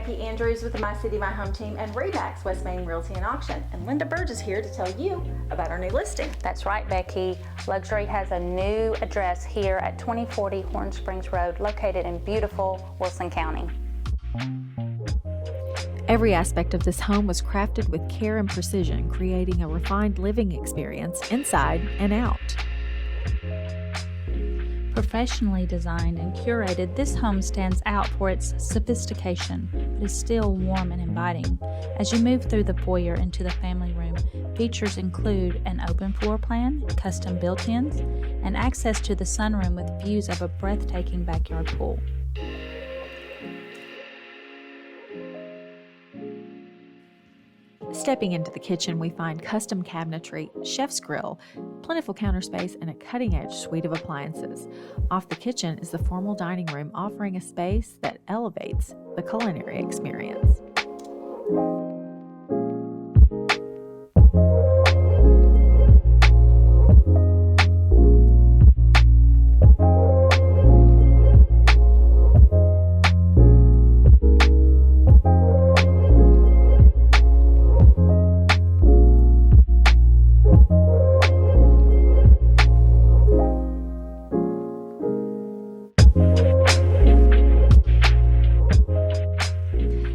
Becky Andrews with the My City, My Home team and Remax West Main Realty and Auction. And Linda Burge is here to tell you about our new listing. That's right, Becky. Luxury has a new address here at 2040 Horn Springs Road, located in beautiful Wilson County. Every aspect of this home was crafted with care and precision, creating a refined living experience inside and out. Professionally designed and curated, this home stands out for its sophistication, but is still warm and inviting. As you move through the foyer into the family room, features include an open floor plan, custom built-ins, and access to the sunroom with views of a breathtaking backyard pool. Stepping into the kitchen, we find custom cabinetry, chef's grill, plentiful counter space, and a cutting-edge suite of appliances. Off the kitchen is the formal dining room, offering a space that elevates the culinary experience.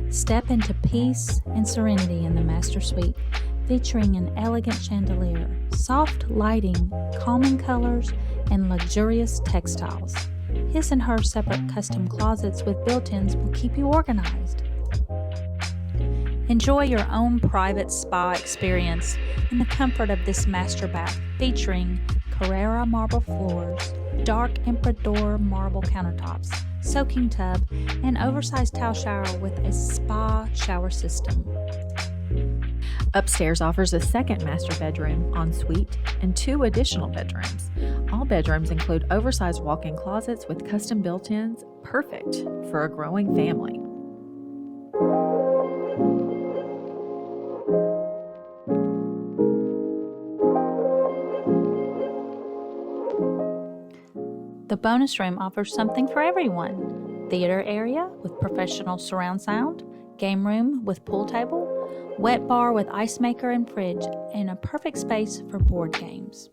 Step into peace and serenity in the master suite, featuring an elegant chandelier, soft lighting, calming colors, and luxurious textiles. His and her separate custom closets with built-ins will keep you organized. Enjoy your own private spa experience in the comfort of this master bath, featuring Carrara marble floors, dark Emperador marble countertops, soaking tub, and oversized towel shower with a spa shower system. Upstairs offers a second master bedroom, ensuite, and 2 additional bedrooms. All bedrooms include oversized walk-in closets with custom built-ins, perfect for a growing family. The bonus room offers something for everyone. Theater area with professional surround sound, game room with pool table, wet bar with ice maker and fridge, and a perfect space for board games.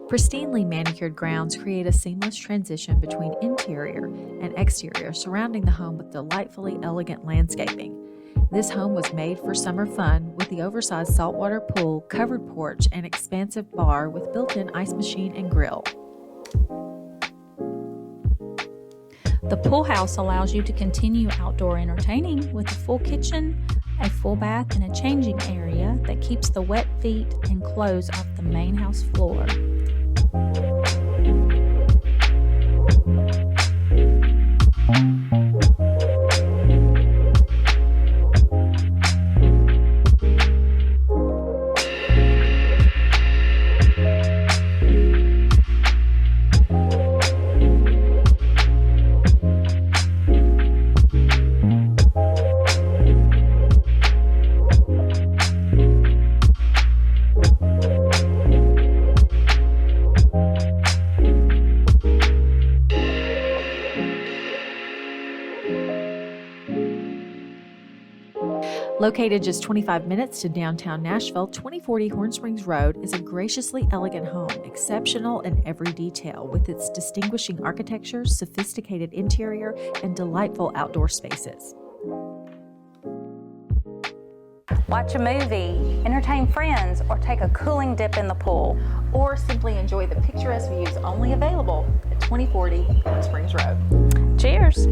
Pristinely manicured grounds create a seamless transition between interior and exterior, surrounding the home with delightfully elegant landscaping. This home was made for summer fun with the oversized saltwater pool, covered porch, and expansive bar with built-in ice machine and grill. The pool house allows you to continue outdoor entertaining with a full kitchen, a full bath, and a changing area that keeps the wet feet and clothes off the main house floor. Located just 25 minutes to downtown Nashville, 2040 Horn Springs Road is a graciously elegant home, exceptional in every detail, with its distinguishing architecture, sophisticated interior, and delightful outdoor spaces. Watch a movie, entertain friends, or take a cooling dip in the pool. Or simply enjoy the picturesque views only available at 2040 Horn Springs Road. Cheers!